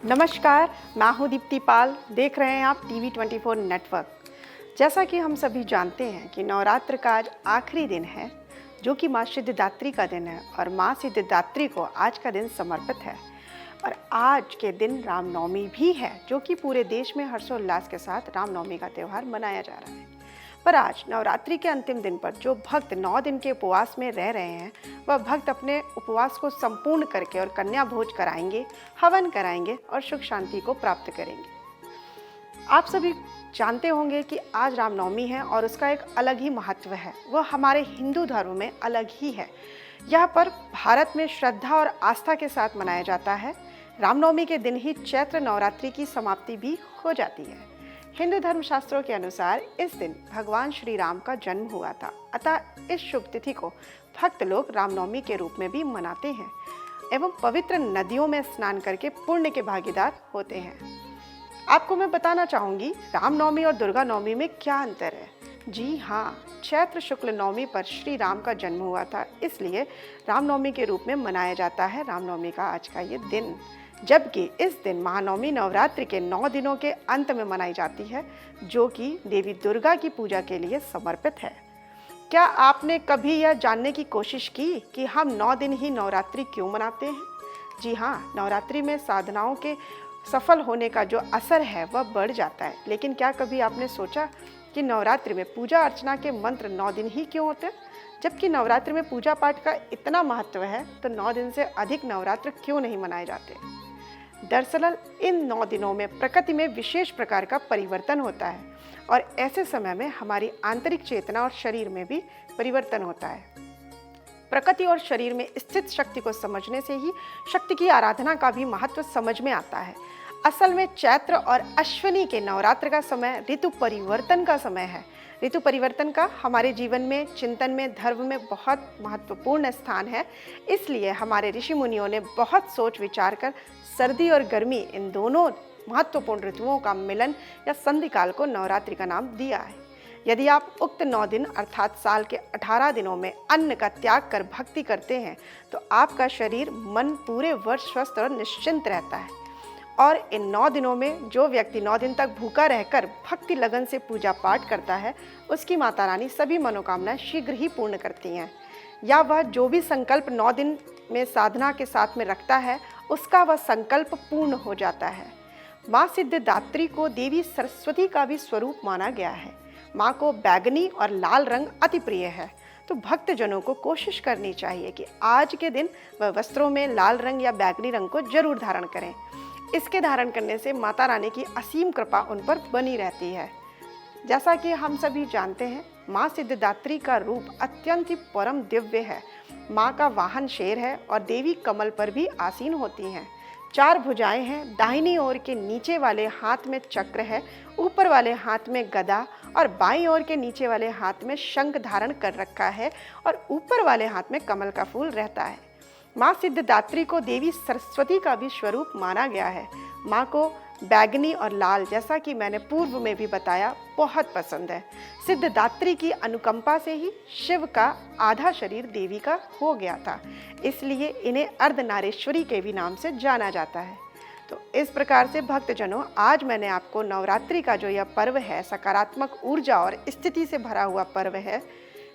नमस्कार, मैं हूँ दीप्ति पाल। देख रहे हैं आप TV24 नेटवर्क। जैसा कि हम सभी जानते हैं कि नवरात्र का आज आखिरी दिन है, जो कि माँ सिद्धिदात्री का दिन है और माँ सिद्धिदात्री को आज का दिन समर्पित है। और आज के दिन रामनवमी भी है, जो कि पूरे देश में हर्षोल्लास के साथ रामनवमी का त्यौहार मनाया जा रहा है। पर आज नवरात्रि के अंतिम दिन पर जो भक्त 9 दिन के उपवास में रह रहे हैं, वह भक्त अपने उपवास को संपूर्ण करके और कन्या भोज कराएंगे, हवन कराएंगे और सुख शांति को प्राप्त करेंगे। आप सभी जानते होंगे कि आज रामनवमी है और उसका एक अलग ही महत्व है। वह हमारे हिंदू धर्म में अलग ही है। यह पर्व भारत में श्रद्धा और आस्था के साथ मनाया जाता है। रामनवमी के दिन ही चैत्र नवरात्रि की समाप्ति भी हो जाती है। हिंदू धर्म शास्त्रों के अनुसार इस दिन भगवान श्री राम का जन्म हुआ था, अतः इस शुभ तिथि को भक्त लोग रामनवमी के रूप में भी मनाते हैं एवं पवित्र नदियों में स्नान करके पुण्य के भागीदार होते हैं। आपको मैं बताना चाहूँगी रामनवमी और दुर्गा नवमी में क्या अंतर है। जी हाँ, चैत्र शुक्ल नवमी पर श्री राम का जन्म हुआ था, इसलिए रामनवमी के रूप में मनाया जाता है रामनवमी का आज का ये दिन। जबकि इस दिन महानवमी नवरात्रि के 9 दिनों के अंत में मनाई जाती है, जो कि देवी दुर्गा की पूजा के लिए समर्पित है। क्या आपने कभी यह जानने की कोशिश की कि हम 9 दिन ही नवरात्रि क्यों मनाते हैं? जी हाँ, नवरात्रि में साधनाओं के सफल होने का जो असर है वह बढ़ जाता है। लेकिन क्या कभी आपने सोचा कि नवरात्रि में पूजा अर्चना के मंत्र 9 दिन ही क्यों होते हैं? जबकि नवरात्रि में पूजा पाठ का इतना महत्व है, तो 9 दिन से अधिक नवरात्र क्यों नहीं मनाए जाते? दरअसल इन 9 दिनों में प्रकृति में विशेष प्रकार का परिवर्तन होता है और ऐसे समय में हमारी आंतरिक चेतना और शरीर में भी परिवर्तन होता है। प्रकृति और शरीर में स्थित शक्ति को समझने से ही शक्ति की आराधना का भी महत्व समझ में आता है। असल में चैत्र और अश्विनी के नवरात्र का समय ऋतु परिवर्तन का समय है। ऋतु परिवर्तन का हमारे जीवन में, चिंतन में, धर्म में बहुत महत्वपूर्ण स्थान है। इसलिए हमारे ऋषि मुनियों ने बहुत सोच विचार कर सर्दी और गर्मी इन दोनों महत्वपूर्ण ऋतुओं का मिलन या संधि काल को नवरात्रि का नाम दिया है। यदि आप उक्त 9 दिन अर्थात साल के 18 दिनों में अन्न का त्याग कर भक्ति करते हैं, तो आपका शरीर मन पूरे वर्ष स्वस्थ और निश्चिंत रहता है। और इन 9 दिनों में जो व्यक्ति 9 दिन तक भूखा रहकर भक्ति लगन से पूजा पाठ करता है, उसकी माता रानी सभी मनोकामनाएं शीघ्र ही पूर्ण करती हैं। या वह जो भी संकल्प 9 दिन में साधना के साथ में रखता है, उसका वह संकल्प पूर्ण हो जाता है। माँ सिद्धिदात्री को देवी सरस्वती का भी स्वरूप माना गया है। माँ को बैगनी और लाल रंग अति प्रिय है, तो भक्तजनों को कोशिश करनी चाहिए कि आज के दिन वह वस्त्रों में लाल रंग या बैगनी रंग को जरूर धारण करें। इसके धारण करने से माता रानी की असीम कृपा उन पर बनी रहती है। जैसा कि हम सभी जानते हैं, माँ सिद्धिदात्री का रूप अत्यंत ही परम दिव्य है। माँ का वाहन शेर है और देवी कमल पर भी आसीन होती हैं। 4 भुजाएं हैं। दाहिनी ओर के नीचे वाले हाथ में चक्र है, ऊपर वाले हाथ में गदा और बाईं ओर के नीचे वाले हाथ में शंख धारण कर रखा है और ऊपर वाले हाथ में कमल का फूल रहता है। माँ सिद्धिदात्री को देवी सरस्वती का भी स्वरूप माना गया है। माँ को बैगनी और लाल, जैसा कि मैंने पूर्व में भी बताया, बहुत पसंद है। सिद्धिदात्री की अनुकंपा से ही शिव का आधा शरीर देवी का हो गया था, इसलिए इन्हें अर्धनारीश्वरी के भी नाम से जाना जाता है। तो इस प्रकार से भक्तजनों, आज मैंने आपको नवरात्रि का जो यह पर्व है, सकारात्मक ऊर्जा और स्थिति से भरा हुआ पर्व है।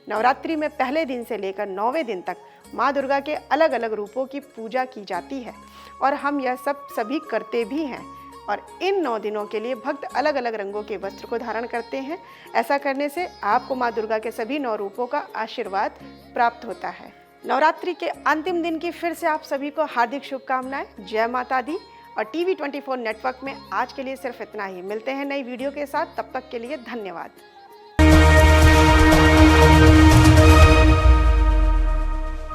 नवरात्रि में पहले दिन से लेकर 9वें दिन तक माँ दुर्गा के अलग अलग रूपों की पूजा की जाती है और हम यह सब सभी करते भी हैं। और इन 9 दिनों के लिए भक्त अलग अलग रंगों के वस्त्र को धारण करते हैं। ऐसा करने से आपको माँ दुर्गा के सभी 9 रूपों का आशीर्वाद प्राप्त होता है। नवरात्रि के अंतिम दिन की फिर से आप सभी को हार्दिक शुभकामनाएं। जय माता दी। और TV24 नेटवर्क में आज के लिए सिर्फ इतना ही। मिलते हैं नई वीडियो के साथ, तब तक के लिए धन्यवाद।